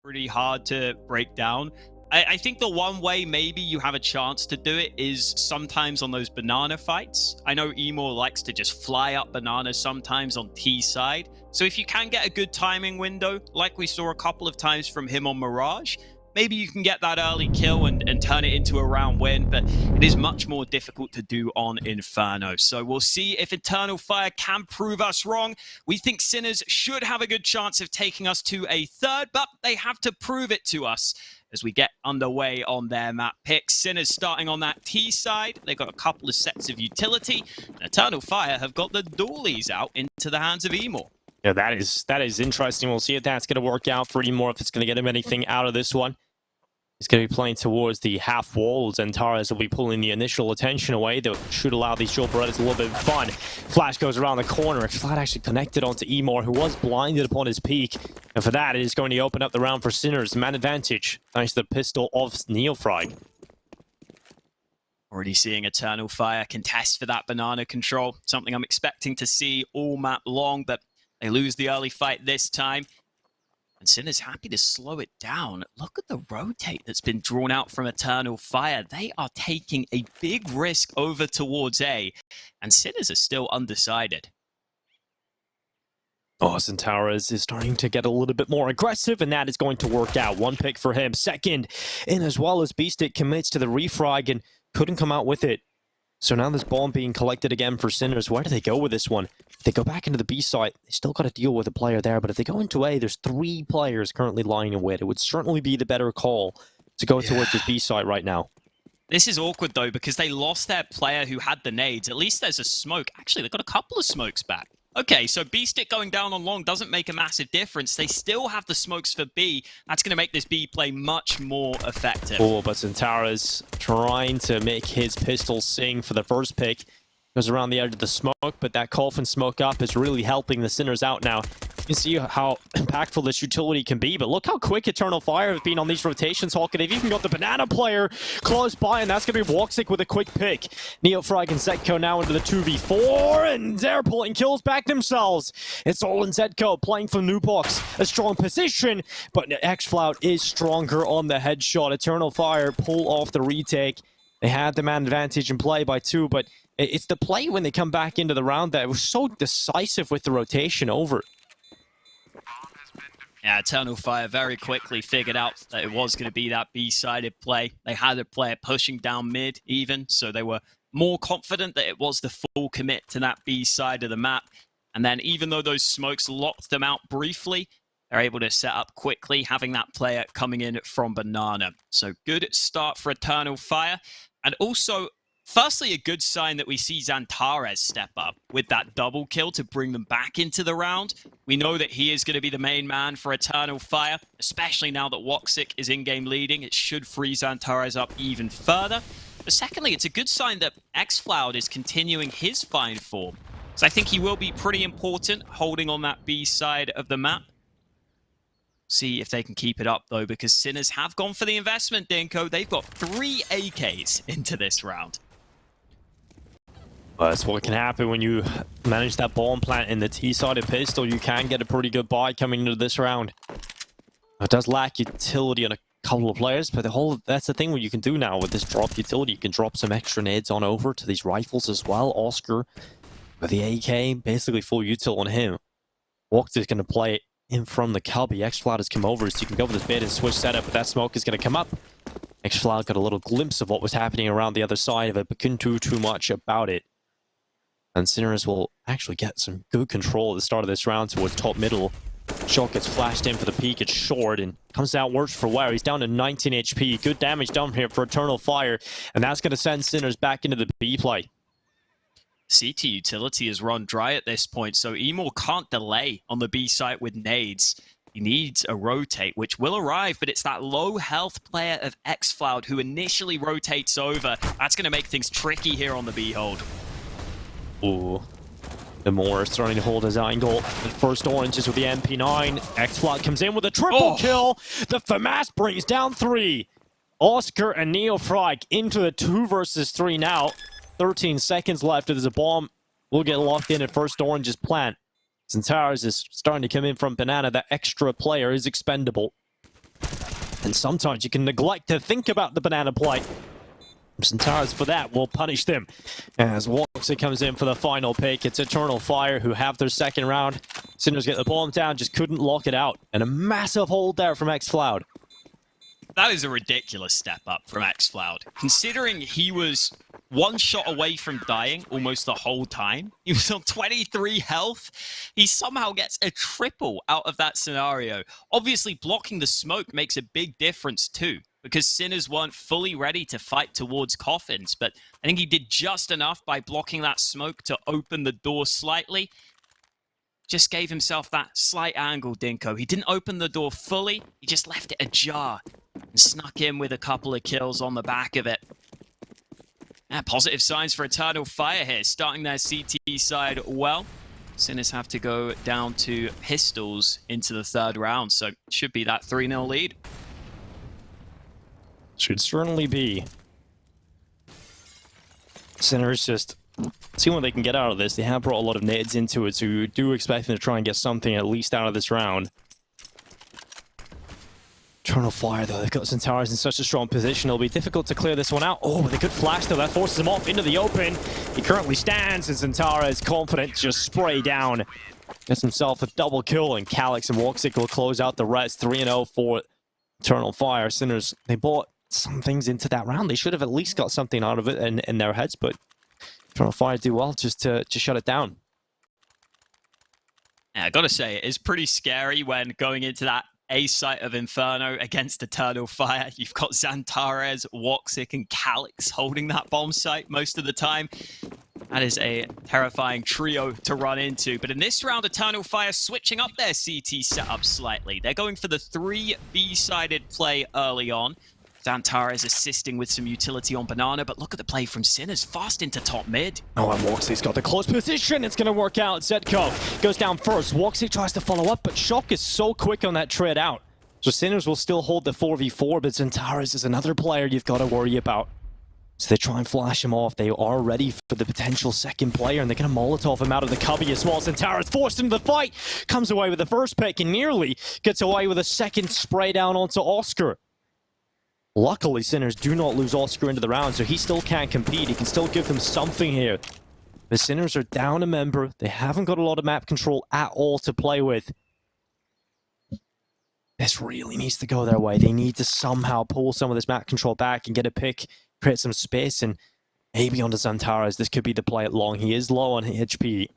pretty hard to break down. I think the one way maybe you have a chance to do it is sometimes on those banana fights. I know Emor likes to just fly up bananas sometimes on T side. So if you can get a good timing window, like we saw a couple of times from him on Mirage, maybe you can get that early kill and turn it into a round win, but it is much more difficult to do on Inferno. So we'll see if Eternal Fire can prove us wrong. We think Sinners should have a good chance of taking us to a third, but they have to prove it to us as we get underway on their map picks. Sinners starting on that T side. They've got a couple of sets of utility. And Eternal Fire have got the dualies out into the hands of Emor. Yeah, that is interesting. We'll see if that's going to work out for Emor, if it's going to get him anything out of this one. He's going to be playing towards the half wall. Zentaras will be pulling the initial attention away. That should allow these Joe Berettas a little bit of fun. Flash goes around the corner. Flat actually connected onto Emor, who was blinded upon his peak. And for that, it is going to open up the round for Sinners. Man advantage, thanks to the pistol of Neofrag. Already seeing Eternal Fire contest for that banana control. Something I'm expecting to see all map long, but they lose the early fight this time. And Sinner's happy to slow it down. Look at the rotate that's been drawn out from Eternal Fire. They are taking a big risk over towards A, and Sinners are still undecided. Oh, Zentaras is starting to get a little bit more aggressive, and that is going to work out. One pick for him. Second in as well as Beastic commits to the refrag and couldn't come out with it. So now this bomb being collected again for Sinners. Where do they go with this one? If they go back into the B site, they still got to deal with a player there. But if they go into A, there's 3 players currently lying in wait. It would certainly be the better call to go towards the B site right now. This is awkward, though, because they lost their player who had the nades. At least there's a smoke. Actually, they've got a couple of smokes back. Okay, so B-Stick going down on long doesn't make a massive difference. They still have the smokes for B. That's going to make this B play much more effective. Oh, but Zentaras trying to make his pistol sing for the first pick. Goes around the edge of the smoke, but that coffin smoke up is really helping the Sinners out now. You can see how impactful this utility can be, but look how quick Eternal Fire have been on these rotations, Hawk. They've even got the banana player close by, and that's going to be Woxic with a quick pick. Neofrag and Zetko now into the 2v4, and they're pulling kills back themselves. It's all in Zetko playing from Nubox. A strong position, but X-Flout is stronger on the headshot. Eternal Fire pull off the retake. They had the man advantage in play by 2, but it's the play when they come back into the round that was so decisive with the rotation over. Yeah, Eternal Fire very quickly figured out that it was going to be that B-sided play. They had a player pushing down mid even, so they were more confident that it was the full commit to that B side of the map. And then even though those smokes locked them out briefly, they're able to set up quickly, having that player coming in from Banana. So good start for Eternal Fire. And also, firstly, a good sign that we see Zentaras step up with that double kill to bring them back into the round. We know that he is going to be the main man for Eternal Fire, especially now that Woxic is in-game leading. It should free Zentaras up even further. But secondly, it's a good sign that X-Flout is continuing his fine form. So I think he will be pretty important holding on that B side of the map. See if they can keep it up, though, because Sinners have gone for the investment, Dinko. They've got 3 AKs into this round. Well, that's what can happen when you manage that bomb plant in the T-sided pistol. You can get a pretty good buy coming into this round. It does lack utility on a couple of players, but that's the thing what you can do now with this drop utility. You can drop some extra nades on over to these rifles as well. Oscar with the AK, basically full util on him. Walks is going to play it in from the cubby. X-Flout has come over, so you can go for this bait and switch setup, but that smoke is going to come up. X-Flout got a little glimpse of what was happening around the other side of it, but couldn't do too much about it. And Sinners will actually get some good control at the start of this round towards top middle. Shot gets flashed in for the peak, it's short, and comes out worse for wear. He's down to 19 HP. Good damage done here for Eternal Fire, and that's going to send Sinners back into the B play. CT utility is run dry at this point, so Emor can't delay on the B site with nades. He needs a rotate, which will arrive, but it's that low health player of X-Flout who initially rotates over. That's going to make things tricky here on the B hold. Ooh. Emor starting to hold his angle. The first orange is with the MP9. X-Flout comes in with a triple kill. The FAMAS brings down 3. Oscar and Neofrag into the 2 versus 3 now. 13 seconds left. There's a bomb. We'll get locked in at first orange's plant. Zentaras is starting to come in from Banana. That extra player is expendable. And sometimes you can neglect to think about the banana play. Xantares for that will punish them. As Woxic comes in for the final pick, it's Eternal Fire who have their second round. Sinners get the bomb down, just couldn't lock it out. And a massive hold there from xFloud. That is a ridiculous step up from xFloud. Considering he was one shot away from dying almost the whole time. He was on 23 health. He somehow gets a triple out of that scenario. Obviously, blocking the smoke makes a big difference too, because Sinners weren't fully ready to fight towards coffins, but I think he did just enough by blocking that smoke to open the door slightly. Just gave himself that slight angle, Dinko. He didn't open the door fully, he just left it ajar and snuck in with a couple of kills on the back of it. Yeah, positive signs for Eternal Fire here, starting their CT side well. Sinners have to go down to pistols into the third round, so it should be that 3-0 lead. Should certainly be. Sinners just see what they can get out of this. They have brought a lot of nades into it, so you do expect them to try and get something at least out of this round. Eternal Fire, though, they've got Xantares in such a strong position. It'll be difficult to clear this one out. Oh, with a good flash, though, that forces him off into the open. He currently stands, and Xantares, confident, just spray down. Gets himself a double kill, and Calyx and Woxic will close out the rest. 3-0 for Eternal Fire. Sinners, they bought some things into that round. They should have at least got something out of it in their heads, but Eternal Fire do well just to shut it down. Yeah, I gotta say, it is pretty scary when going into that A site of Inferno against Eternal Fire. You've got Xantares, Woxic, and Calyx holding that bomb site most of the time. That is a terrifying trio to run into. But in this round, Eternal Fire switching up their CT setup slightly. They're going for the 3 B-sided play early on. Xantares assisting with some utility on Banana, but look at the play from Sinners, fast into top mid. Oh, and Woxic's got the close position. It's going to work out. Zetko goes down first. Woxic tries to follow up, but Shock is so quick on that trade out. So Sinners will still hold the 4v4, but Xantares is another player you've got to worry about. So they try and flash him off. They are ready for the potential second player, and they're going to Molotov him out of the cubby as well. Xantares forced into the fight, comes away with the first pick, and nearly gets away with a second spray down onto Oscar. Luckily, Sinners do not lose Oscar into the round, so he still can't compete. He can still give them something here. The Sinners are down a member. They haven't got a lot of map control at all to play with. This really needs to go their way. They need to somehow pull some of this map control back and get a pick, create some space, and maybe onto Xantares. This could be the play it long. He is low on HP.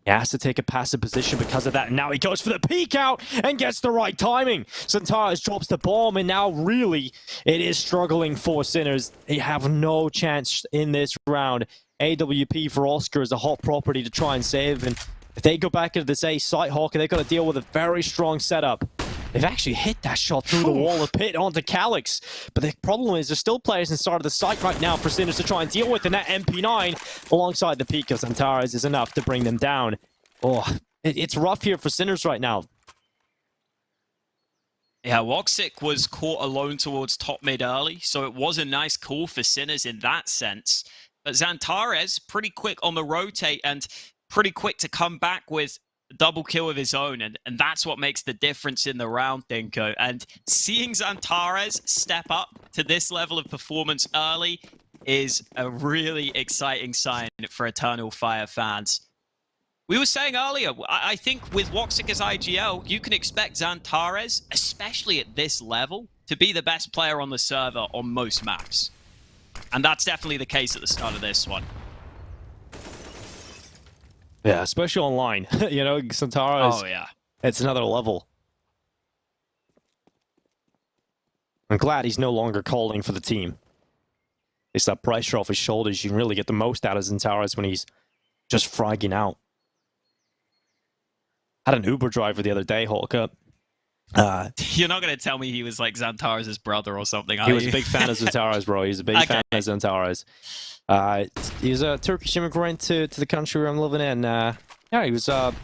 He has to take a passive position because of that. And now he goes for the peek out and gets the right timing. Xantares drops the bomb, and now really it is struggling for Sinners. They have no chance in this round. AWP for Oscar is a hot property to try and save. And if they go back into this A site, Hawker, they've got to deal with a very strong setup. They've actually hit that shot through the wall of pit onto Calyx. But the problem is there's still players inside of the site right now for Sinners to try and deal with. And that MP9 alongside the peak of Xantares is enough to bring them down. Oh, it's rough here for Sinners right now. Yeah, Woxic was caught alone towards top mid early, so it was a nice call for Sinners in that sense. But Xantares, pretty quick on the rotate and pretty quick to come back with a double kill of his own, and that's what makes the difference in the round, Dinko. And seeing Xantares step up to this level of performance early is a really exciting sign for Eternal Fire fans. We were saying earlier, I think with Woxic as IGL, you can expect Xantares, especially at this level, to be the best player on the server on most maps. And that's definitely the case at the start of this one. Yeah, especially online. You know, Xantares, oh, yeah. It's another level. I'm glad he's no longer calling for the team. It's that pressure off his shoulders. You can really get the most out of Xantares when he's just fragging out. Had an Uber driver the other day, Hawker. You're not going to tell me he was like Xantares' brother or something, are He you? was a big fan of Xantares, bro. He's a big fan of Xantares. He's a Turkish immigrant to the country where I'm living in. Yeah, he was a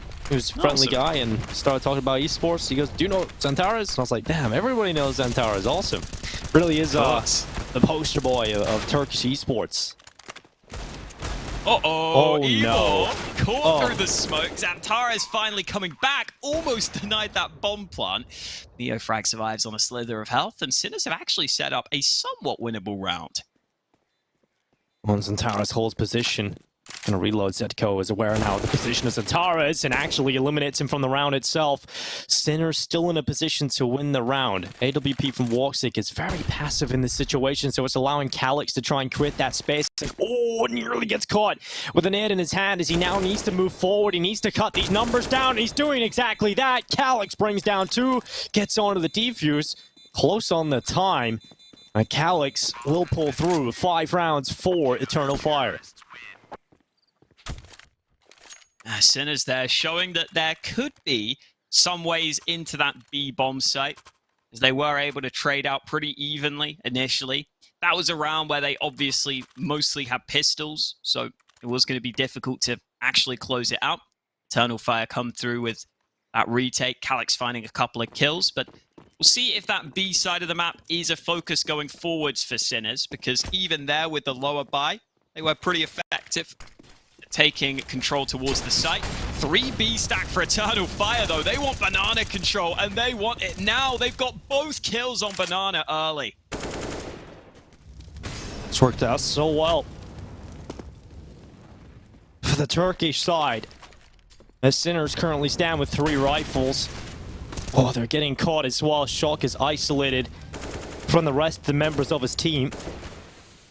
friendly guy and started talking about esports. He goes, "Do you know Xantares?" And I was like, "Damn, everybody knows Xantares. Awesome." Really is the poster boy of Turkish esports. Oh no. caught through the smoke. Xantara is finally coming back. Almost denied that bomb plant. Neofrag survives on a slither of health, and Sinners have actually set up a somewhat winnable round. Once Xantara's holds position. Gonna reload. Zetko is aware now of the position of Xantara is and actually eliminates him from the round itself. Sinner still in a position to win the round. AWP from Woxic is very passive in this situation, so it's allowing Calyx to try and create that space. Oh, nearly gets caught with an nade in his hand as he now needs to move forward. He needs to cut these numbers down. He's doing exactly that. Calyx brings down 2, gets onto the defuse. Close on the time. Calyx will pull through 5 rounds for Eternal Fire. Sinners there showing that there could be some ways into that B bomb site, as they were able to trade out pretty evenly initially. That was a round where they obviously mostly had pistols, so it was going to be difficult to actually close it out. Eternal Fire come through with that retake, Calyx finding a couple of kills, but we'll see if that B side of the map is a focus going forwards for Sinners, because even there with the lower buy, they were pretty effective taking control towards the site. 3B stack for Eternal Fire, though. They want banana control, and they want it now. They've got both kills on banana early. It's worked out so well for the Turkish side, as Sinners currently stand with 3 rifles. Oh, they're getting caught as well. Shock is isolated from the rest of the members of his team.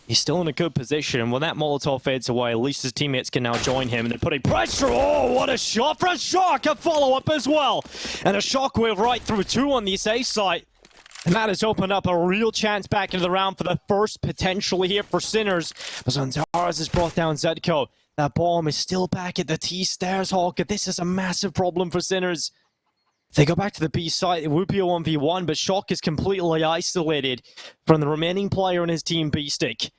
He's still in a good position. When that Molotov fades away, at least his teammates can now join him. And they're putting pressure. Oh, what a shot from Shock. A follow-up as well. And a shockwave right through 2 on the A site. And that has opened up a real chance back into the round for the first potentially here for Sinners. As Xantaras has brought down Zetko. That bomb is still back at the T stairs, Hawker. This is a massive problem for Sinners. If they go back to the B site, it would be a 1v1, but Shock is completely isolated from the remaining player in his team, B-Stick.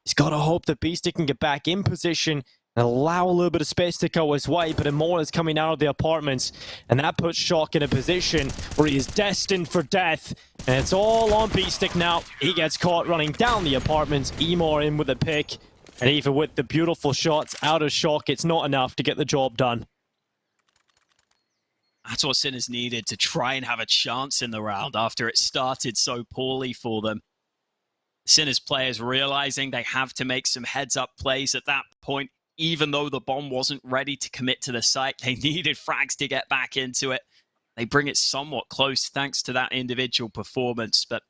He's got to hope that B-Stick can get back in position and allow a little bit of space to go his way, but Amor is coming out of the apartments, and that puts Shock in a position where he is destined for death, and it's all on B-Stick now. He gets caught running down the apartments, Amor in with a pick, and even with the beautiful shots out of Shock, it's not enough to get the job done. That's what Sinners needed to try and have a chance in the round after it started so poorly for them. Sinners players realizing they have to make some heads-up plays at that point. Even though the bomb wasn't ready to commit to the site, they needed frags to get back into it. They bring it somewhat close thanks to that individual performance. But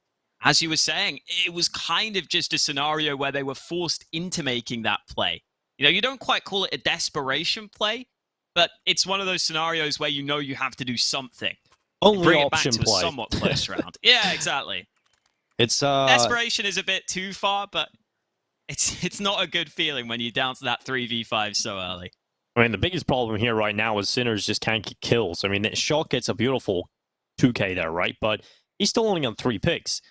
as you were saying, it was kind of just a scenario where they were forced into making that play. You know, you don't quite call it a desperation play, but it's one of those scenarios where you know you have to do something. Only bring it option back to play. a somewhat close round. Yeah, exactly. It's Desperation is a bit too far, but it's not a good feeling when you're down to that 3v5 so early. I mean, the biggest problem here right now is Sinners just can't get kills. I mean, Shock gets a beautiful 2k there, right? But he's still only on 3 picks.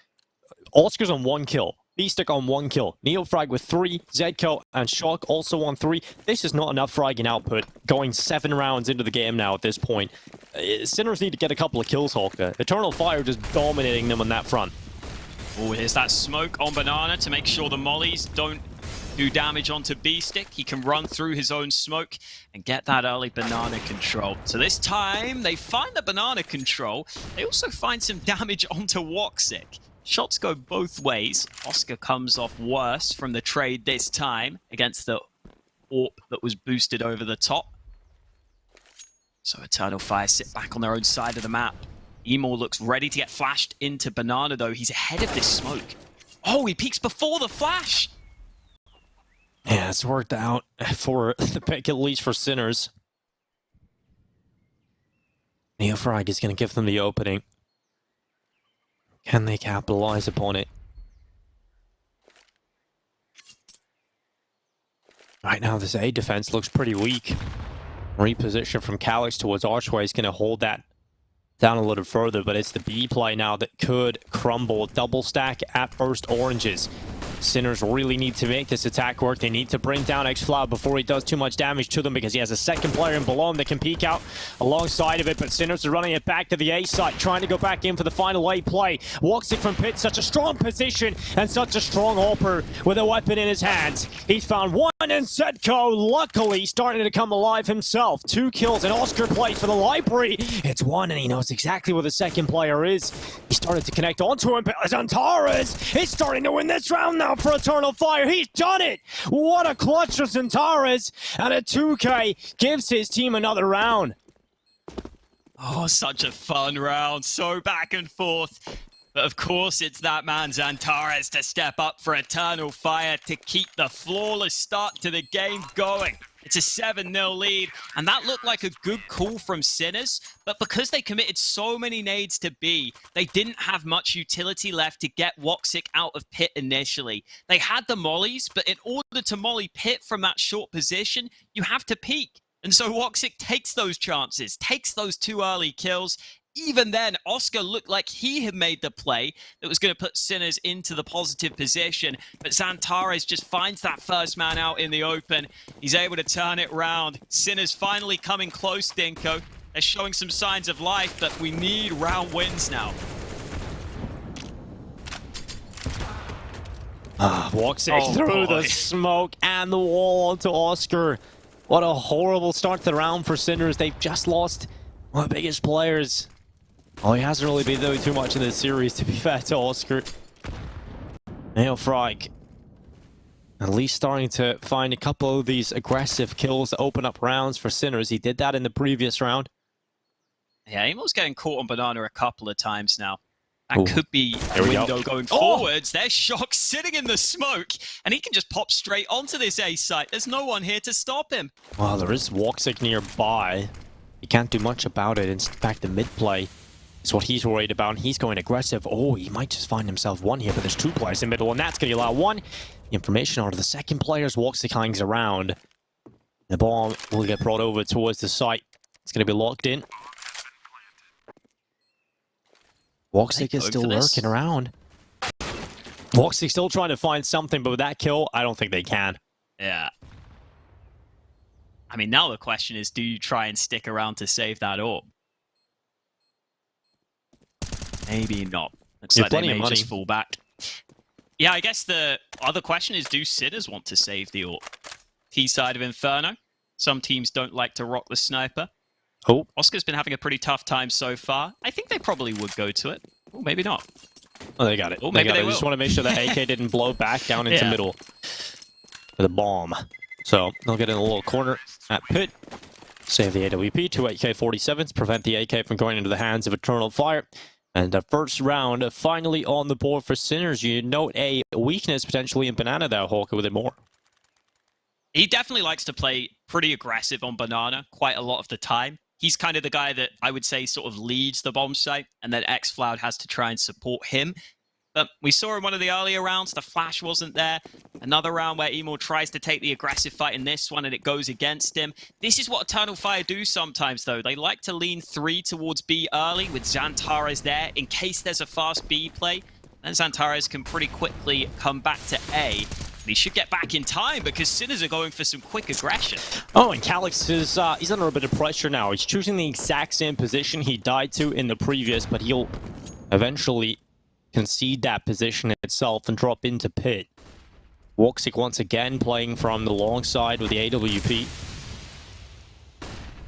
Oscar's on 1 kill. B-Stick on 1 kill. Neofrag with 3. Zedko and Shock also on 3. This is not enough fragging output. Going 7 rounds into the game now at this point. Sinners need to get a couple of kills, Hawker. Eternal Fire just dominating them on that front. Oh, here's that smoke on Banana to make sure the mollies don't do damage onto B-Stick. He can run through his own smoke and get that early Banana control. So this time, they find the Banana control. They also find some damage onto Woxic. Shots go both ways. Oscar comes off worse from the trade this time against the AWP that was boosted over the top. So Eternal Fire sit back on their own side of the map. Emor looks ready to get flashed into Banana, though. He's ahead of this smoke. Oh, he peeks before the flash! Yeah, it's worked out for the pick, at least for Sinners. Neofrag is going to give them the opening. Can they capitalize upon it? Right now, this A defense looks pretty weak. Reposition from Calyx towards Archway is going to hold that down a little further, but it's the B play now that could crumble. Double stack at first oranges. Sinners really need to make this attack work. They need to bring down xFlow before he does too much damage to them, because he has a second player in below him that can peek out alongside of it, but Sinners are running it back to the A site, trying to go back in for the final A play. Walks it from pit, such a strong position and such a strong AWPer with a weapon in his hands. He's found one one, and Setko, luckily, starting to come alive himself. 2 kills, and Oscar plays for the library. It's 1, and he knows exactly where the second player is. He started to connect onto him, but Zantares is starting to win this round now for Eternal Fire. He's done it! What a clutch for Zantares, and a 2K gives his team another round. Oh, such a fun round. So back and forth. But of course, it's that man Zantares to step up for Eternal Fire to keep the flawless start to the game going. It's a 7-0 lead, and that looked like a good call from Sinners, but because they committed so many nades to B, they didn't have much utility left to get Woxic out of pit initially. They had the mollies, but in order to molly pit from that short position, you have to peek. And so Woxic takes those chances, takes those 2 early kills. Even then, Oscar looked like he had made the play that was going to put Sinners into the positive position. But Zantares just finds that first man out in the open. He's able to turn it round. Sinners finally coming close, Dinko. They're showing some signs of life, but we need round wins now. Woxic through the smoke and the wall onto Oscar. What a horrible start to the round for Sinners. They've just lost one of the biggest players. Oh, he hasn't really been doing too much in this series, to be fair to Oscar. Neofrag at least starting to find a couple of these aggressive kills to open up rounds for Sinners. He did that in the previous round. Yeah, Amo's getting caught on Banana a couple of times now. That could be a window going forwards. There's Shock sitting in the smoke, and he can just pop straight onto this A site. There's no one here to stop him. Well, there is Woxic nearby. He can't do much about it. In fact, the mid-play is what he's worried about, and he's going aggressive. Oh, he might just find himself one here, but there's 2 players in the middle, and that's going to allow one. The information onto the second player's Woxic hangs around. The bomb will get brought over towards the site. It's going to be locked in. Woxic is still lurking around. Woxic still trying to find something, but with that kill, I don't think they can. Yeah. I mean, now the question is, do you try and stick around to save that orb? Maybe not. Looks like they may just fall back. Yeah, I guess the other question is, do Sinners want to save the orb? T side of Inferno. Some teams don't like to rock the sniper. Oh. Oscar's been having a pretty tough time so far. I think they probably would go to it. Or maybe not. Oh, they got it. Or maybe they will. Just want to make sure that AK didn't blow back down into middle for the bomb. So they'll get in a little corner at pit. Save the AWP, 2 AK-47s, prevent the AK from going into the hands of Eternal Fire. And the first round finally on the board for Sinners. You note a weakness potentially in Banana there, Hawker, with it more. He definitely likes to play pretty aggressive on Banana quite a lot of the time. He's kind of the guy that I would say sort of leads the bomb site, and then xFloud has to try and support him. But we saw in one of the earlier rounds, the flash wasn't there. Another round where Emo tries to take the aggressive fight in this one, and it goes against him. This is what Eternal Fire do sometimes, though. They like to lean 3 towards B early with Zantares there in case there's a fast B play. Then Zantares can pretty quickly come back to A. He should get back in time because Sinners are going for some quick aggression. Oh, and Calyx is he's under a bit of pressure now. He's choosing the exact same position he died to in the previous, but he'll eventually concede that position itself and drop into pit. Woxic once again playing from the long side with the AWP.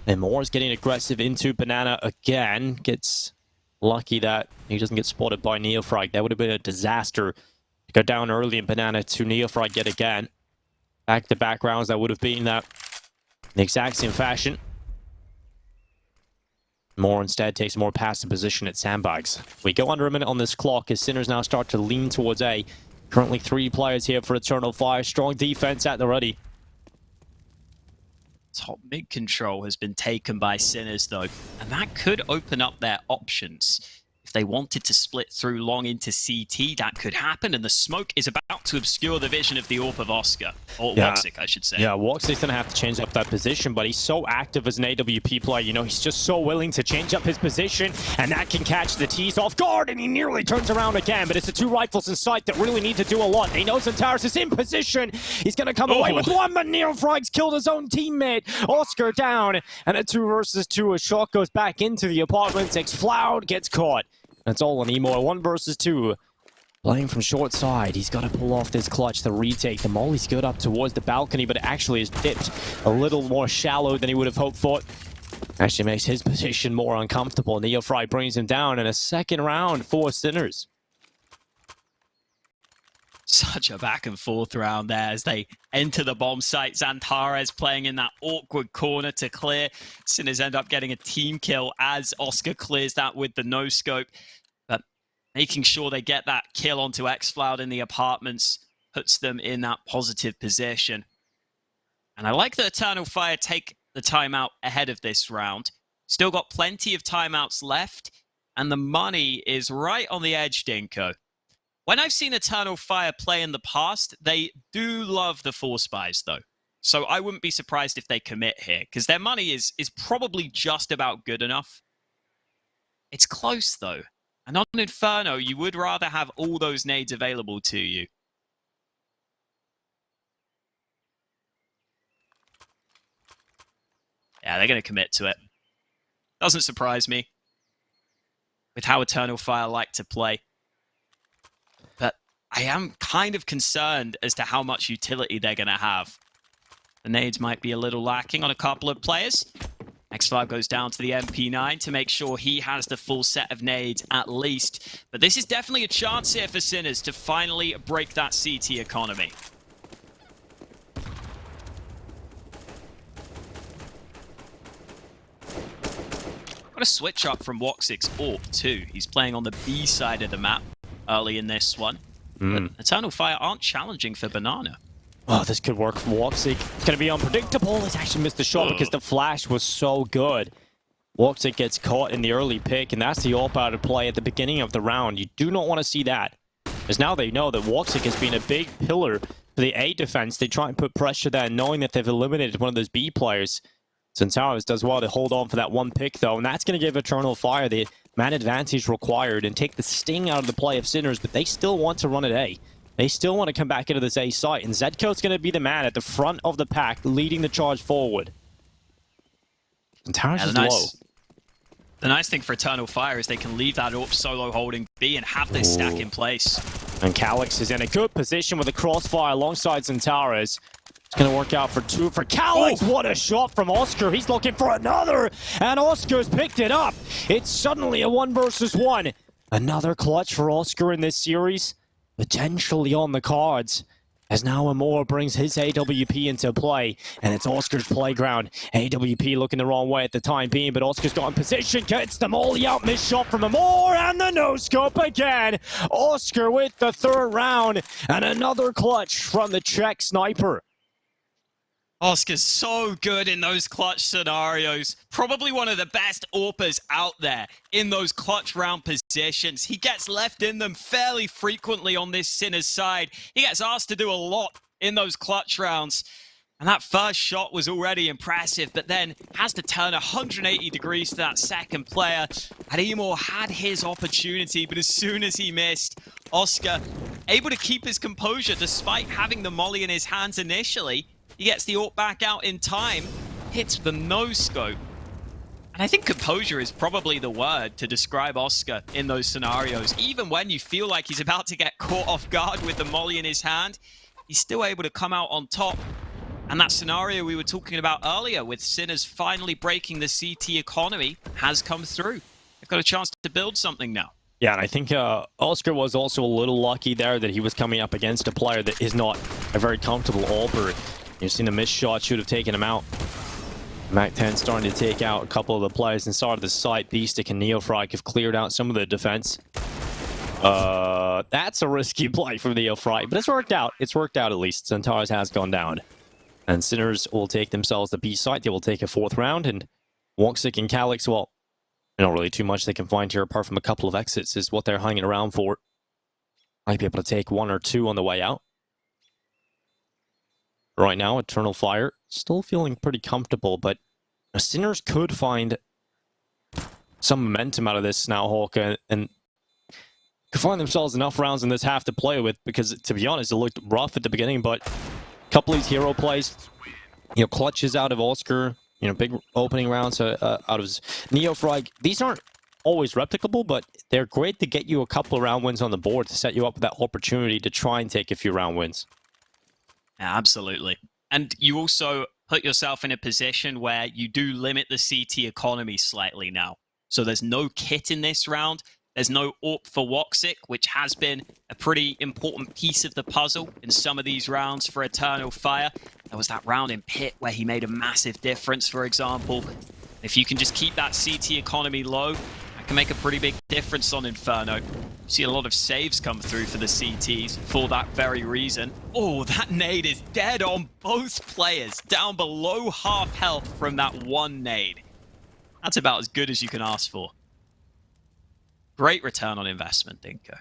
And Moore's getting aggressive into Banana again. Gets lucky that he doesn't get spotted by Neofrag. That would have been a disaster. Go down early in Banana to Neofrag yet again. Back-to-back rounds, that would have been that in the exact same fashion. Moore instead takes a more passive position at sandbags. We go under a minute on this clock as Sinners now start to lean towards A. Currently 3 players here for Eternal Fire. Strong defense at the ready. Top mid control has been taken by Sinners, though, and that could open up their options. If they wanted to split through long into CT, that could happen, and the smoke is about to obscure the vision of the AWP of Oscar. Or Woxic, I should say. Yeah, Woxic's going to have to change up that position, but he's so active as an AWP player. You know, he's just so willing to change up his position, and that can catch the T's off guard, and he nearly turns around again, but it's the 2 rifles in sight that really need to do a lot. He knows Zantares is in position. He's going to come away with one, but Neofrag's killed his own teammate. Oscar down, and a 2 versus 2. A shot goes back into the apartment. xFloud gets caught. That's all on Emo. 1 versus 2. Playing from short side, he's got to pull off this clutch to retake. The Molly's good up towards the balcony, but it actually is dipped a little more shallow than he would have hoped for. Actually makes his position more uncomfortable. Neofry brings him down in a second round for Sinners. Such a back and forth round there as they enter the bomb site. Xantares playing in that awkward corner to clear. Sinners end up getting a team kill as Oscar clears that with the no-scope. But making sure they get that kill onto Xfloud in the apartments puts them in that positive position. And I like that Eternal Fire take the timeout ahead of this round. Still got plenty of timeouts left, and the money is right on the edge, Dinko. When I've seen Eternal Fire play in the past, they do love the Force Buys, though. So I wouldn't be surprised if they commit here, because their money is probably just about good enough. It's close, though. And on Inferno, you would rather have all those nades available to you. Yeah, they're going to commit to it. Doesn't surprise me with how Eternal Fire like to play. But I am kind of concerned as to how much utility they're going to have. The nades might be a little lacking on a couple of players. X5 goes down to the MP9 to make sure he has the full set of nades at least. But this is definitely a chance here for Sinners to finally break that CT economy. Got a switch up from Woxic's AWP too. He's playing on the B side of the map early in this one. But Eternal Fire aren't challenging for Banana. Oh, this could work for Woxic. It's going to be unpredictable. He's actually missed the shot because the flash was so good. Woxic gets caught in the early pick, and that's the AWP out of play at the beginning of the round. You do not want to see that. Because now they know that Woxic has been a big pillar for the A defense. They try and put pressure there, knowing that they've eliminated one of those B players. Xantares does well to hold on for that one pick, though, and that's going to give Eternal Fire the man advantage required and take the sting out of the play of Sinners, but they still want to run at A. They still want to come back into this A site, and Zedco's going to be the man at the front of the pack, leading the charge forward. Xantares is low. The nice thing for Eternal Fire is they can leave that AWP solo holding B and have this stack in place. And Calyx is in a good position with a crossfire alongside Xantares. It's going to work out for two for Calyx. What a shot from Oscar. He's looking for another, and Oscar's picked it up. It's suddenly a 1 versus 1. Another clutch for Oscar in this series, potentially on the cards, as now Amor brings his AWP into play, and it's Oscar's playground. AWP looking the wrong way at the time being, but Oscar's got in position, gets the molly out, missed shot from Amor, and the no-scope again. Oscar with the third round, and another clutch from the Czech sniper. Oscar's so good in those clutch scenarios. Probably one of the best AWPers out there in those clutch round positions. He gets left in them fairly frequently on this Sinners side. He gets asked to do a lot in those clutch rounds. And that first shot was already impressive, but then has to turn 180 degrees to that second player. Ademor had his opportunity, but as soon as he missed, Oscar able to keep his composure despite having the molly in his hands initially. He gets the AWP back out in time, hits the no-scope. And I think composure is probably the word to describe Oscar in those scenarios. Even when you feel like he's about to get caught off guard with the molly in his hand, he's still able to come out on top. And that scenario we were talking about earlier with Sinners finally breaking the CT economy has come through. They've got a chance to build something now. Yeah, and I think Oscar was also a little lucky there that he was coming up against a player that is not a very comfortable AWPer. You've seen the missed shot should have taken him out. Mac-10 starting to take out a couple of the players inside of the site. Beastic and Neofrag have cleared out some of the defense. That's a risky play from Neofrag, but it's worked out. It's worked out at least. Xantares has gone down. And Sinners will take themselves the B site. They will take a 4th round, and Woxic and Calyx, well, not really too much they can find here apart from a couple of exits is what they're hanging around for. Might be able to take 1 or 2 on the way out. Right now, Eternal Fire still feeling pretty comfortable, but Sinners could find some momentum out of this now, Hawk, and could find themselves enough rounds in this half to play with, because, to be honest, it looked rough at the beginning, but a couple of these hero plays, you know, clutches out of Oscar, you know, big opening rounds out of Neofrag. These aren't always replicable, but they're great to get you a couple of round wins on the board to set you up with that opportunity to try and take a few round wins. Yeah, absolutely. And you also put yourself in a position where you do limit the CT economy slightly now. So there's no kit in this round. There's no AWP for Woxic, which has been a pretty important piece of the puzzle in some of these rounds for Eternal Fire. There was that round in Pit where he made a massive difference, for example. If you can just keep that CT economy low, that can make a pretty big difference on Inferno. You see a lot of saves come through for the CTs for that very reason. Oh, that nade is dead on both players, down below half health from that one nade. That's about as good as you can ask for. Great return on investment, Dinko.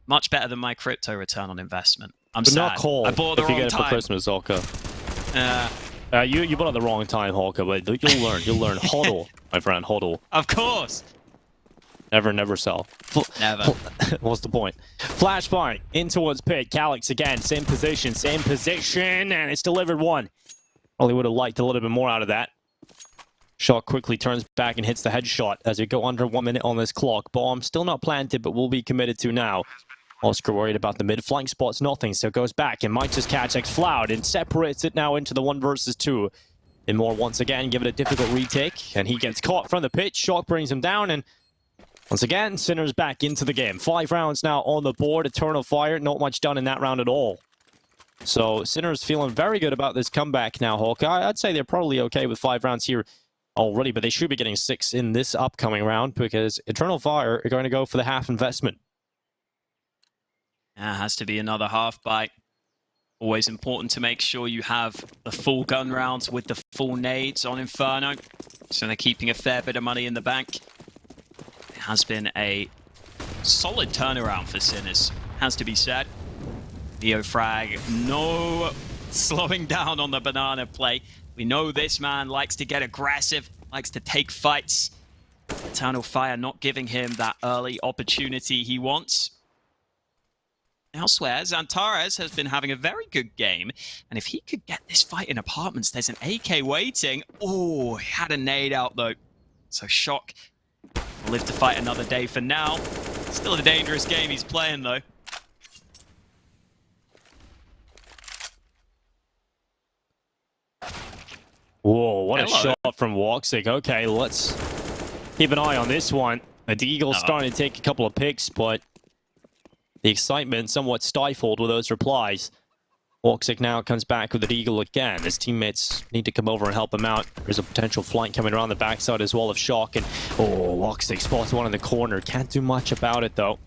Much better than my crypto return on investment. I'm sad. Not call I bought the if you wrong get it time. for Christmas, Hawker. You bought it the wrong time, Hawker, but you'll learn. You'll learn. Hodl, my friend, hodl. Of course. Never sell. Never. What's the point? Flashbang in towards Pit. Calyx again, same position, and it's delivered one. Probably would have liked a little bit more out of that. Shot quickly turns back and hits the headshot as we go under 1 minute on this clock. Bomb still not planted, but will be committed to now. Oscar worried about the mid flank spots, nothing, so goes back and might just catch X-Floud and separates it now into the 1 versus 2. And more once again, give it a difficult retake, and he gets caught from the pitch. Shock brings him down, and once again, Sinner's back into the game. 5 rounds now on the board. Eternal Fire, not much done in that round at all. So Sinner's feeling very good about this comeback now, Hawkeye. I'd say they're probably okay with 5 rounds here already, but they should be getting 6 in this upcoming round because Eternal Fire are going to go for the half investment. Yeah, has to be another half bite. Always important to make sure you have the full gun rounds with the full nades on Inferno. So they're keeping a fair bit of money in the bank. It has been a solid turnaround for Sinners, has to be said. Neo frag, no slowing down on the banana play. We know this man likes to get aggressive, likes to take fights. Eternal Fire not giving him that early opportunity he wants. Elsewhere, Xantares has been having a very good game, and if he could get this fight in apartments, there's an AK waiting. Oh, he had a nade out though. So Shock will live to fight another day for now. Still a dangerous game he's playing though. Whoa, what a shot from Woxic. Okay, let's keep an eye on this one. The Deagle's starting to take a couple of picks, but the excitement somewhat stifled with those replies. Woxic now comes back with the Deagle again. His teammates need to come over and help him out. There's a potential flank coming around the backside as well of Shock. And Woxic spots one in the corner. Can't do much about it though.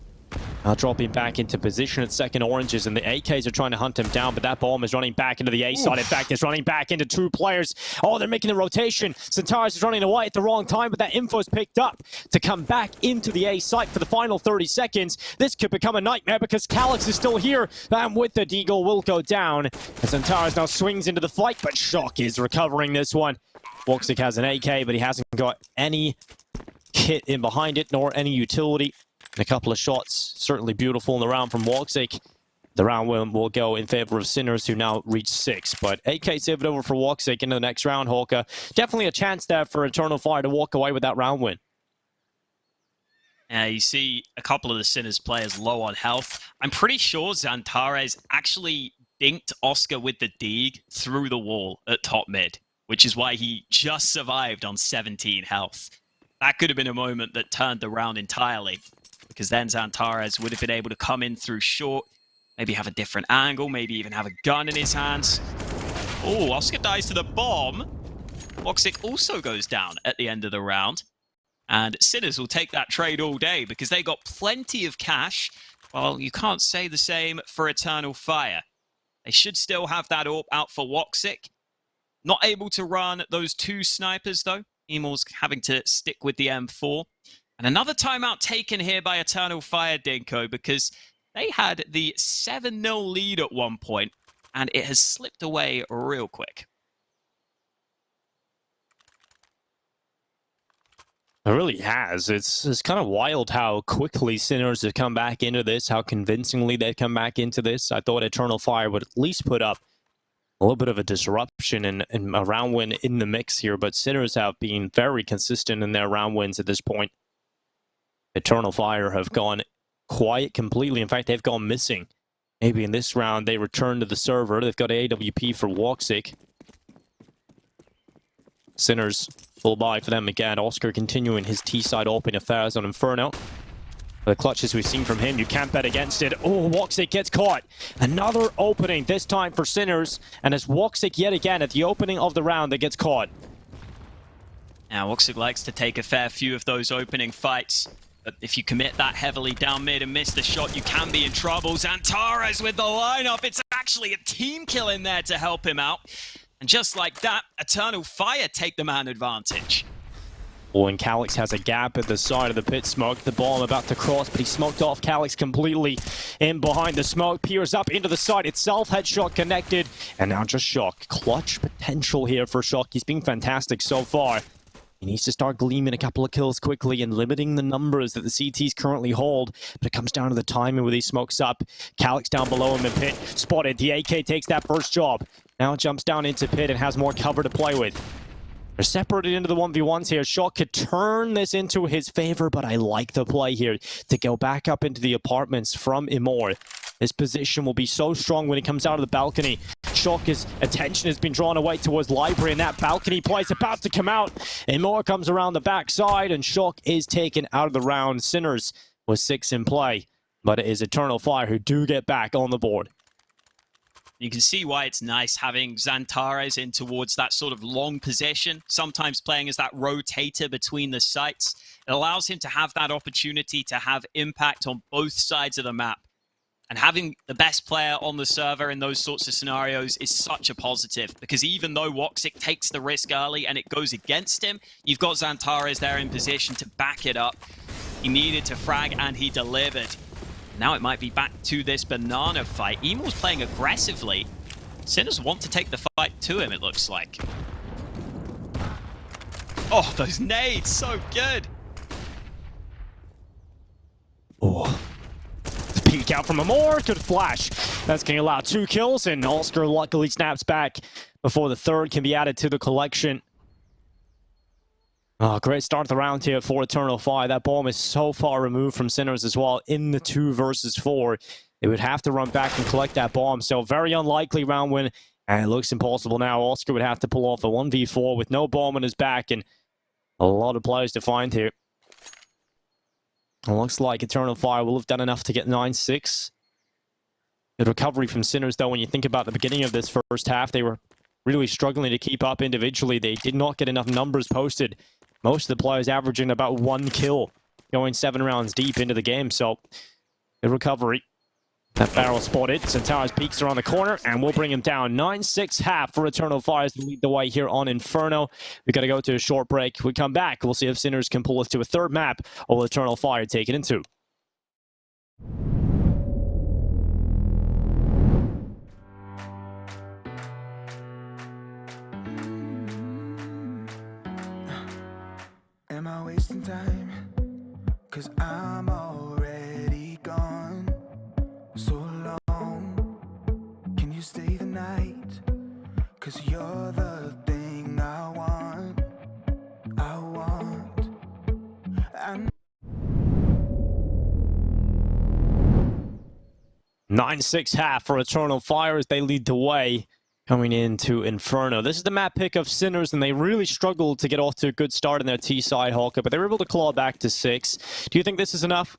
Now dropping back into position at second oranges, and the AKs are trying to hunt him down, but that bomb is running back into the A side. In fact, it's running back into 2 players. Oh, they're making the rotation. Xantares is running away at the wrong time, but that info is picked up to come back into the A site for the final 30 seconds. This could become a nightmare because Calyx is still here, and with the Deagle will go down. And Xantares now swings into the fight, but Shock is recovering this one. Woxic has an AK, but he hasn't got any kit in behind it, nor any utility. A couple of shots, certainly beautiful in the round from Woxic. The round win will go in favor of Sinners, who now reach 6. But AK saved it over for Woxic into the next round, Hawker. Definitely a chance there for Eternal Fire to walk away with that round win. You see a couple of the Sinners players low on health. I'm pretty sure Xantares actually dinked Oscar with the Deag through the wall at top mid, which is why he just survived on 17 health. That could have been a moment that turned the round entirely, because then Xantares would have been able to come in through short, maybe have a different angle, maybe even have a gun in his hands. Oh, Oscar dies to the bomb. Woxic also goes down at the end of the round. And Sinners will take that trade all day because they got plenty of cash. Well, you can't say the same for Eternal Fire. They should still have that AWP out for Woxic. Not able to run those 2 snipers, though. Emil's having to stick with the M4. And another timeout taken here by Eternal Fire, Dinko, because they had the 7-0 lead at one point, and it has slipped away real quick. It really has. It's kind of wild how quickly Sinners have come back into this, how convincingly they've come back into this. I thought Eternal Fire would at least put up a little bit of a disruption and a round win in the mix here, but Sinners have been very consistent in their round wins at this point. Eternal Fire have gone quiet completely. In fact, they've gone missing. Maybe in this round, they return to the server. They've got AWP for Woxic. Sinners, full buy for them again. Oscar continuing his T-side open affairs on Inferno. The clutches we've seen from him, you can't bet against it. Oh, Woxic gets caught. Another opening, this time for Sinners. And it's Woxic yet again at the opening of the round that gets caught. Now, Woxic likes to take a fair few of those opening fights. But if you commit that heavily down mid and miss the shot, you can be in trouble. Xantares with the lineup. It's actually a team kill in there to help him out. And just like that, Eternal Fire take the man advantage. Oh, and Calyx has a gap at the side of the pit smoke. The bomb about to cross, but he smoked off Calyx completely in behind the smoke. Peers up into the side itself. Headshot connected. And now just Shock. Clutch potential here for Shock. He's been fantastic so far. He needs to start gleaming a couple of kills quickly and limiting the numbers that the CTs currently hold. But it comes down to the timing where he smokes up. Calyx down below him in pit. Spotted. The AK takes that first job. Now it jumps down into pit and has more cover to play with. They're separated into the 1v1s here. Shock could turn this into his favor, but I like the play here to go back up into the apartments from Imor. His position will be so strong when he comes out of the balcony. Shock's attention has been drawn away towards Library, and that balcony play is about to come out. Imor comes around the backside, and Shock is taken out of the round. Sinners was 6 in play, but it is Eternal Fire who do get back on the board. You can see why it's nice having Xantares in towards that sort of long position, sometimes playing as that rotator between the sites. It allows him to have that opportunity to have impact on both sides of the map. And having the best player on the server in those sorts of scenarios is such a positive, because even though Woxic takes the risk early and it goes against him, you've got Xantares there in position to back it up. He needed to frag and he delivered. Now it might be back to this banana fight. Emo's playing aggressively. Sinners want to take the fight to him, it looks like. Oh, those nades, so good. Oh. Peek out from Amor, good flash. That's going to allow 2 kills, and Oscar luckily snaps back before the third can be added to the collection. Oh, great start of the round here for Eternal Fire. That bomb is so far removed from Sinners as well in the 2 versus 4. They would have to run back and collect that bomb, so very unlikely round win. And it looks impossible now. Oscar would have to pull off a 1v4 with no bomb on his back, and a lot of players to find here. It looks like Eternal Fire will have done enough to get 9-6. Good recovery from Sinners, though, when you think about the beginning of this first half. They were really struggling to keep up individually. They did not get enough numbers posted. Most of the players averaging about 1 kill, going 7 rounds deep into the game, so good recovery. That barrel spotted. Xantares peeks around the corner, and we'll bring him down. 9-6 half for Eternal Fire to lead the way here on Inferno. We've got to go to a short break. We come back. We'll see if Sinners can pull us to a third map, or will Eternal Fire take it in 2. Am I wasting time? 'Cause I'm already gone. So long. Can you stay the night? 'Cause you're the thing I want. I want. And 9-6 half for Eternal Fire as they lead the way coming into Inferno. This is the map pick of Sinners, and they really struggled to get off to a good start in their T-side, Hawker, but they were able to claw back to 6. Do you think this is enough?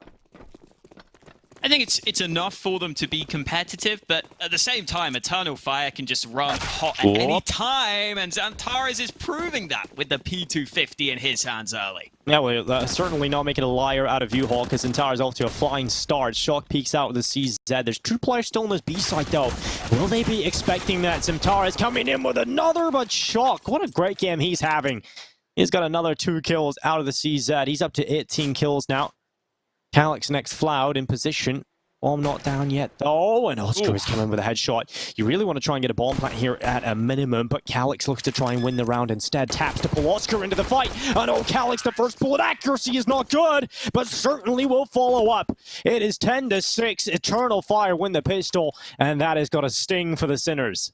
I think it's enough for them to be competitive, but at the same time, Eternal Fire can just run hot at any time, and Xantares is proving that with the P250 in his hands early. Yeah, well, certainly not making a liar out of you, Hawk, because Xantares off to a flying start. Shock peeks out with the CZ. There's 2 players still on this B side, though. Will they be expecting that? Xantares coming in with another, but Shock, what a great game he's having. He's got another 2 kills out of the CZ. He's up to 18 kills now. Calyx next Floud in position. Bomb not down yet, though, and Oscar is coming with a headshot. You really want to try and get a bomb plant here at a minimum, but Calyx looks to try and win the round instead. Taps to pull Oscar into the fight. And oh, Calyx, the first bullet accuracy is not good, but certainly will follow up. It is 10-6. Eternal Fire win the pistol, and that has got a sting for the Sinners.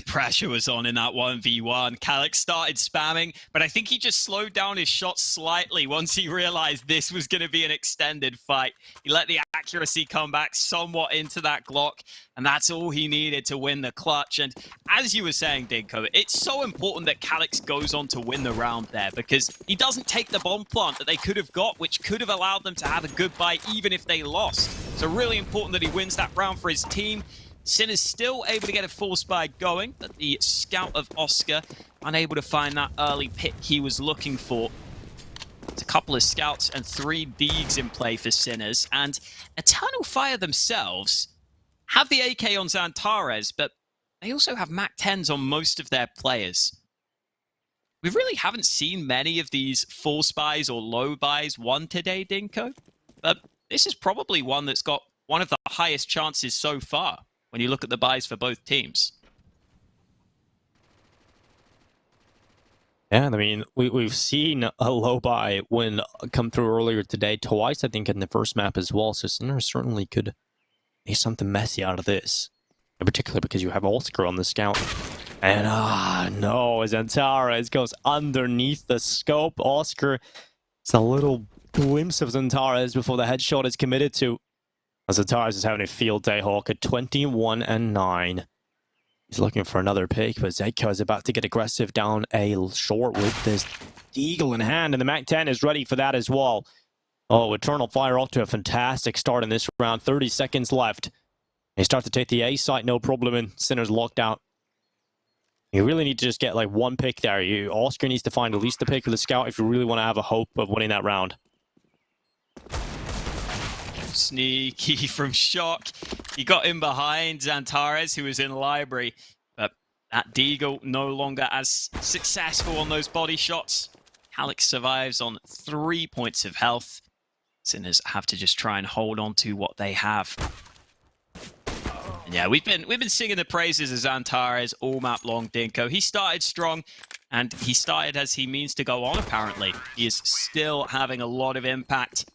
Pressure was on in that 1v1. Calix started spamming, but I think he just slowed down his shots slightly once he realized this was going to be an extended fight. He let the accuracy come back somewhat into that Glock, and that's all he needed to win the clutch. And as you were saying, Dinko, it's so important that Calix goes on to win the round there, because he doesn't take the bomb plant that they could have got, which could have allowed them to have a good buy even if they lost. So really important that he wins that round for his team. Sin is still able to get a force buy going, but the scout of Oscar unable to find that early pick he was looking for. It's a couple of scouts and 3 Deegs in play for Sinners, and Eternal Fire themselves have the AK on Xantares, but they also have MAC-10s on most of their players. We really haven't seen many of these force buys or low buys won today, Dinko, but this is probably one that's got one of the highest chances so far when you look at the buys for both teams. Yeah, I mean, we've seen a low buy win come through earlier today, twice, I think, in the first map as well. So Sinners certainly could make something messy out of this. In particular, because you have Oscar on the scout. And, no, Xantares goes underneath the scope. Oscar, it's a little glimpse of Xantares before the headshot is committed to. Xantares is having a field day, Hawk, at 21-9. He's looking for another pick, but Zeko is about to get aggressive down a short with this Eagle in hand, and the MAC-10 is ready for that as well. Oh, Eternal Fire off to a fantastic start in this round. 30 seconds left. They start to take the A site, no problem, and Sinners locked out. You really need to just get like one pick there. Oscar needs to find at least the pick for the scout if you really want to have a hope of winning that round. Sneaky from Shock. He got in behind Xantares, who was in library, but that Deagle no longer as successful on those body shots. Calix survives on 3 points of health. Sinners have to just try and hold on to what they have. And yeah, we've been singing the praises of Xantares all map long, Dinko. He started strong, and he started as he means to go on, apparently. He is still having a lot of impact.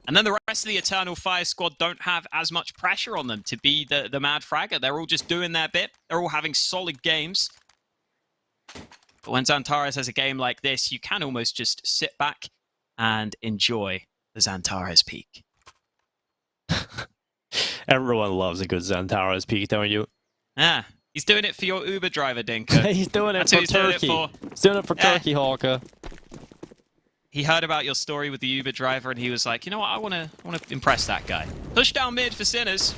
And then the rest of the Eternal Fire squad don't have as much pressure on them to be the mad fragger. They're all just doing their bit. They're all having solid games. But when Xantares has a game like this, you can almost just sit back and enjoy the Xantares peak. Everyone loves a good Xantares peak, don't you? Yeah, he's doing it for your Uber driver, Dinko. He's doing it That's for who he's doing Turkey. it for. He's doing it for Turkey, Hawker. He heard about your story with the Uber driver, and he was like, you know what, I want to impress that guy. Push down mid for Sinners.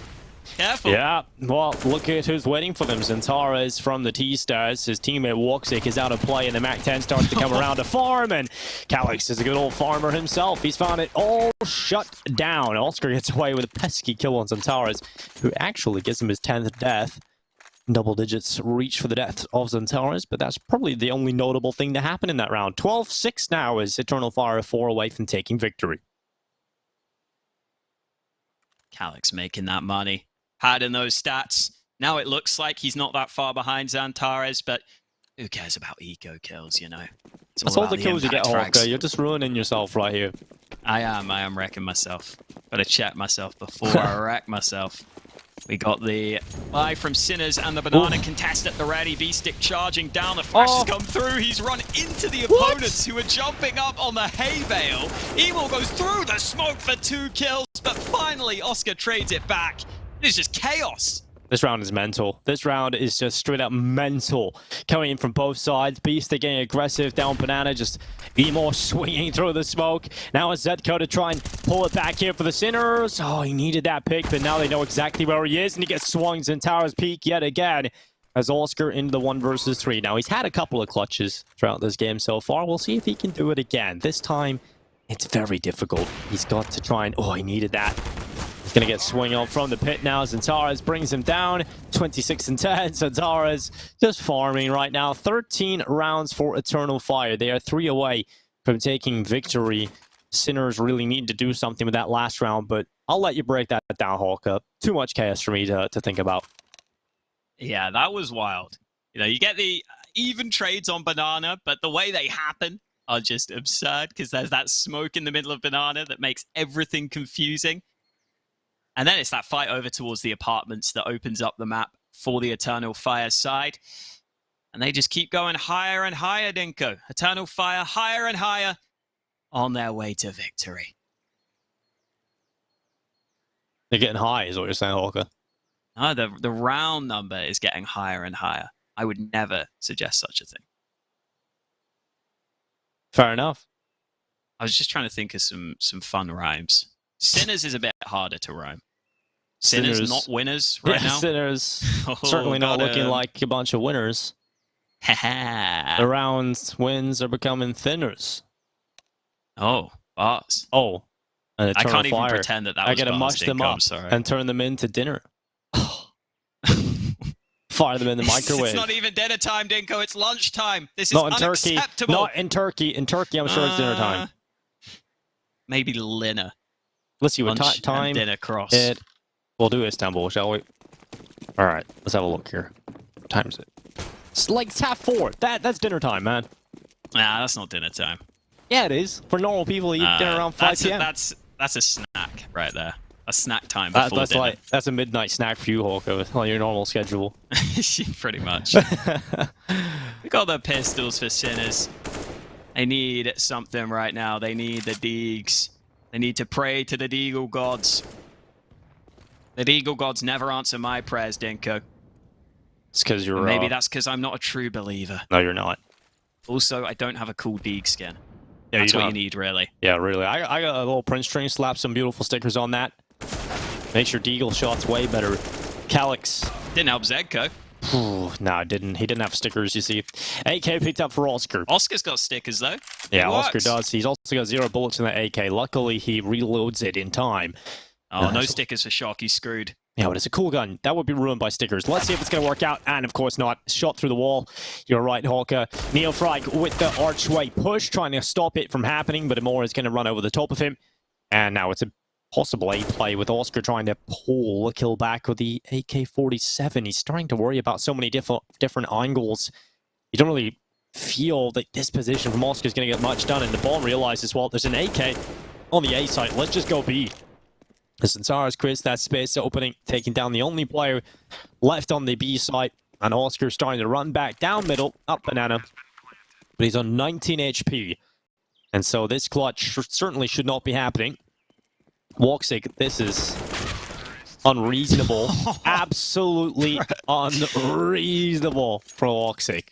Careful. Yeah, well, look at who's waiting for them. Xantares from the T-Stars. His teammate Woxic is out of play, and the MAC-10 starts to come around to farm, and Calix is a good old farmer himself. He's found it all shut down. Oscar gets away with a pesky kill on Xantares, who actually gives him his 10th death. Double digits reach for the death of Xantares, but that's probably the only notable thing to happen in that round. 12-6 now as Eternal Fire 4 away from taking victory. Calix making that money. Padding those stats. Now it looks like he's not that far behind Xantares, but who cares about eco kills, you know? That's all the kills you get, Hawker. You're just ruining yourself right here. I am wrecking myself. Gotta check myself before I wreck myself. We got the buy from Sinners and the banana contest at the ready. B-stick charging down. The flash has come through. He's run into the opponents who are jumping up on the hay bale. Evil goes through the smoke for 2 kills, but finally Oscar trades it back. It's just chaos. This round is mental. This round is just straight up mental. Coming in from both sides. Beast getting aggressive down Banana. Just Emo swinging through the smoke. Now it's Zetko to try and pull it back here for the Sinners. Oh, he needed that pick, but now they know exactly where he is. And he gets swung Xantares peak yet again. As Oscar into the 1 versus 3. Now he's had a couple of clutches throughout this game so far. We'll see if he can do it again. This time, it's very difficult. He's got to try and... Oh, he needed that. He's going to get swung on from the pit now. Xantares brings him down. 26-10. Xantares just farming right now. 13 rounds for Eternal Fire. They are 3 away from taking victory. Sinners really need to do something with that last round, but I'll let you break that down, Hawk. Too much chaos for me to think about. Yeah, that was wild. You know, you get the even trades on Banana, but the way they happen are just absurd because there's that smoke in the middle of Banana that makes everything confusing. And then it's that fight over towards the apartments that opens up the map for the Eternal Fire side. And they just keep going higher and higher, Dinko. Eternal Fire higher and higher on their way to victory. They're getting high, is what you're saying, Hawker. No, the round number is getting higher and higher. I would never suggest such a thing. Fair enough. I was just trying to think of some fun rhymes. Sinners is a bit harder to rhyme. Sinners not winners right now. Sinners certainly not looking like a bunch of winners. The round wins are becoming thinners. Oh, bars. Oh, I can't even pretend that was I gotta mush them up and turn them into dinner. Fire them in the microwave. It's not even dinner time, Dinko. It's lunchtime. This is not in unacceptable. Not in Turkey. In Turkey, I'm sure it's dinner time. Maybe dinner. Let's see what time dinner cross. We'll do Istanbul, shall we? All right, let's have a look here. What time is it? It's like 4:30. That's dinner time, man. Nah, that's not dinner time. Yeah, it is. For normal people, eat dinner around 5 p.m. That's a snack right there. A snack time before dinner. That's a midnight snack for you, Hawker, on your normal schedule. Pretty much. We got the pistols for Sinners. They need something right now. They need the Deegs. They need to pray to the Deagle gods. The Deagle gods never answer my prayers, Dinko. It's because you're... Maybe that's because I'm not a true believer. No, you're not. Also, I don't have a cool Deeg skin. Yeah, that's what you need, really. Yeah, really. I got a little Prince string, slap some beautiful stickers on that. Makes your Deagle shots way better. Calyx. Didn't help Zedko. No, it didn't. He didn't have stickers, you see. AK picked up for Oscar. Oscar's got stickers, though. Yeah, Oscar does. He's also got 0 bullets in that AK. Luckily, he reloads it in time. Oh, no stickers for Shock. He's screwed. Yeah, but it's a cool gun. That would be ruined by stickers. Let's see if it's going to work out. And, of course, not. Shot through the wall. You're right, Hawker. Neofrag with the archway push, trying to stop it from happening, but Amor is going to run over the top of him. And now it's a possible A play with Oscar trying to pull a kill back with the AK-47. He's starting to worry about so many different angles. You don't really feel that this position from Oscar is going to get much done. And the bomb realizes, well, there's an AK on the A side. Let's just go B. The Centaurus creates that space opening, taking down the only player left on the B side. And Oscar's starting to run back down middle, up banana. But he's on 19 HP. And so this clutch certainly should not be happening. Woxic, this is unreasonable. Absolutely unreasonable for Woxic.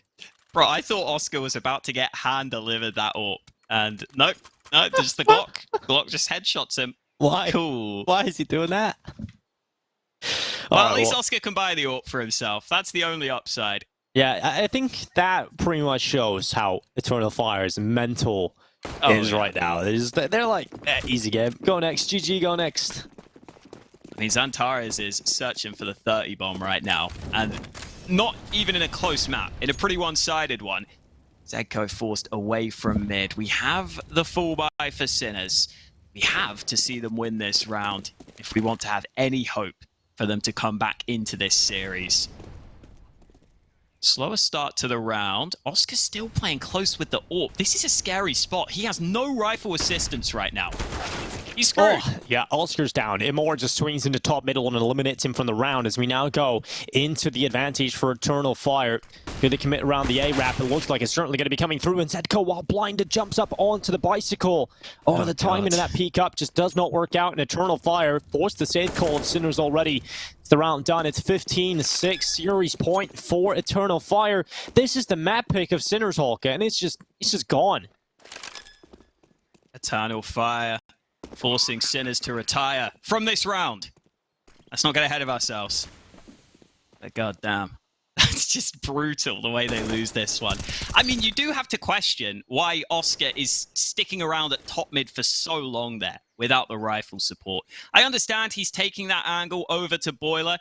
Bro, I thought Oscar was about to get hand-delivered that AWP. And nope, just the Glock. Glock just headshots him. Why? Cool. Why is he doing that? Well, at least Oscar can buy the AWP for himself. That's the only upside. Yeah, I think that pretty much shows how Eternal Fire's mental is right now. They're like, easy game. Go next. GG, go next. I mean, Xantares is searching for the 30 bomb right now. And not even in a close map. In a pretty one-sided one. Zedko forced away from mid. We have the full buy for Sinners. We have to see them win this round if we want to have any hope for them to come back into this series. Slower start to the round. Oscar's still playing close with the AWP. This is a scary spot. He has no rifle assistance right now. He's screwed. Oh, yeah, Oscar's down. Imor just swings into top middle and eliminates him from the round as we now go into the advantage for Eternal Fire. Here they commit around the A-Wrap. It looks like it's certainly going to be coming through. And Zedko, while blinded, jumps up onto the bicycle. Oh, the timing of that peek up just does not work out. And Eternal Fire forced the save call of Sinners already. It's the round done. It's 15-6. Series point for Eternal Fire. This is the map pick of Sinners, Hawker, and it's just gone. Eternal Fire forcing Sinners to retire from this round. Let's not get ahead of ourselves. But goddamn. That's just brutal the way they lose this one. I mean, you do have to question why Oscar is sticking around at top mid for so long there without the rifle support. I understand he's taking that angle over to Boiler,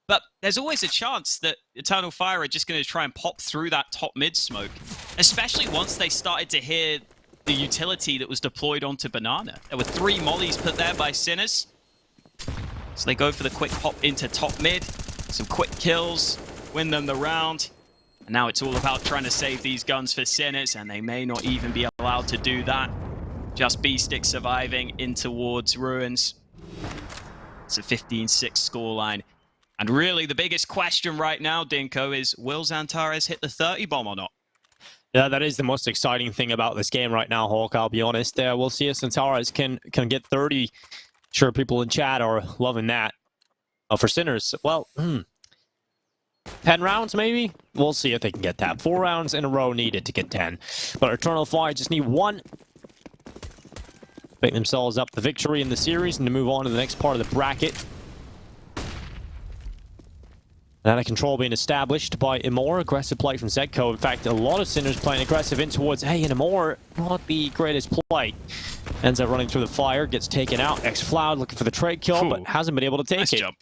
but there's always a chance that Eternal Fire are just going to try and pop through that top mid smoke, especially once they started to hear the utility that was deployed onto Banana. There were 3 mollies put there by Sinners. So they go for the quick pop into top mid, some quick kills, win them the round. And now it's all about trying to save these guns for Sinners, and they may not even be allowed to do that. Just B-Stick surviving in towards Ruins. It's a 15-6 scoreline. And really, the biggest question right now, Dinko, is will Xantares hit the 30 bomb or not? Yeah, that is the most exciting thing about this game right now, Hawk. I'll be honest. We'll see if Xantares can get 30. Sure, people in chat are loving that. For Sinners, well, 10 rounds maybe? We'll see if they can get that. 4 rounds in a row needed to get 10. But Eternal Fire just need 1. Pick themselves up the victory in the series and to move on to the next part of the bracket. And a control being established by Imor. Aggressive play from Zedco. In fact, a lot of Sinners playing aggressive in towards A, and Imor not the greatest play. Ends up running through the fire, gets taken out. X-Floud looking for the trade kill, but hasn't been able to take nice it. Jump.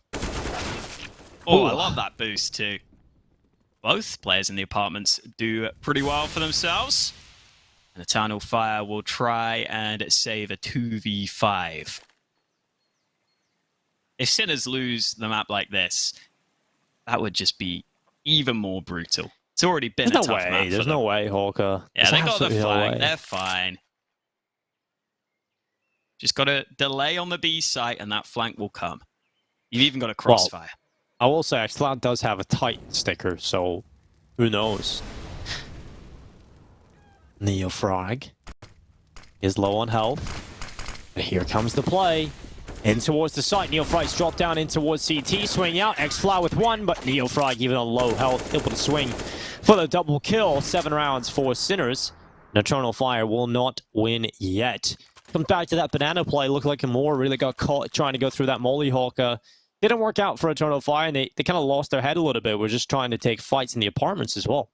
Oh, I love that boost too. Both players in the apartments do pretty well for themselves. And Eternal Fire will try and save a 2v5. If Sinners lose the map like this, that would just be even more brutal. It's already been a tough map for them. There's no way, Hawker. Yeah, they got the absolutely no flag. way. They're fine. Just got to delay on the B site, and that flank will come. You've even got a crossfire. I will say, X-Cloud does have a tight sticker, so who knows? Neofrag is low on health. And here comes the play. In towards the site, Neofrag's dropped down in towards CT, swing out, X-Flower with 1, but Neofrag, even on low health, able to swing for the double kill. 7 rounds for Sinners. And Eternal Fire will not win yet. Comes back to that banana play, looked like Imor really got caught trying to go through that Molly Hawker. Didn't work out for Eternal Fire, and they kind of lost their head a little bit. We're just trying to take fights in the apartments as well.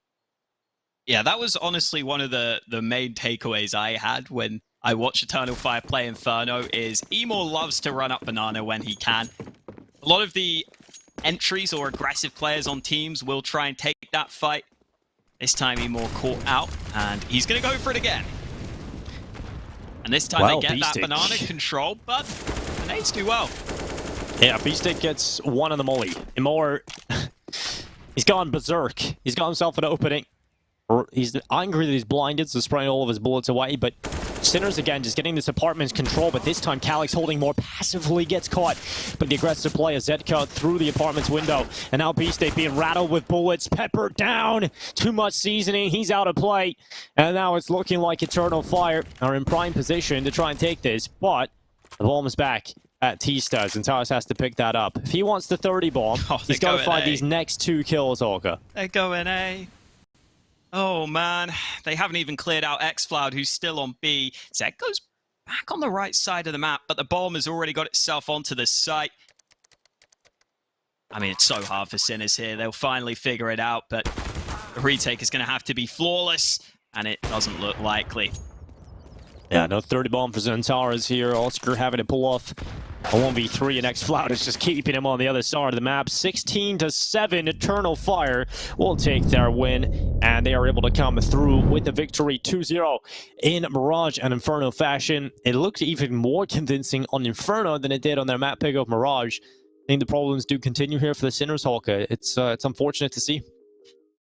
Yeah, that was honestly one of the main takeaways I had when I watched Eternal Fire play Inferno, is Emor loves to run up banana when he can. A lot of the entries or aggressive players on teams will try and take that fight. This time Emor caught out, and he's going to go for it again. And this time they get that banana control, but the nades do well. Yeah, B-Stick gets 1 on the molly. Imor, he's gone berserk. He's got himself an opening. He's angry that he's blinded, so spraying all of his bullets away, but Sinners again just getting this apartment's control, but this time Calyx holding more passively gets caught. But the aggressive player Zedka through the apartment's window, and now B-Stick being rattled with bullets, peppered down. Too much seasoning, he's out of play. And now it's looking like Eternal Fire are in prime position to try and take this, but the bomb is back at T-Stars, and Taras has to pick that up. If he wants the 30 bomb, he's got to find these next 2 kills, Olga. They're going A. Oh, man. They haven't even cleared out X-Floud, who's still on B. Zed goes back on the right side of the map, but the bomb has already got itself onto the site. I mean, it's so hard for Sinners here. They'll finally figure it out, but the retake is going to have to be flawless, and it doesn't look likely. Yeah, no 30 bomb for Xantares here. Oscar having to pull off a 1v3, and X-Floud is just keeping him on the other side of the map. 16-7, Eternal Fire will take their win, and they are able to come through with the victory 2-0 in Mirage and Inferno fashion. It looked even more convincing on Inferno than it did on their map pick of Mirage. I think the problems do continue here for the Sinners, Hawker. It's unfortunate to see.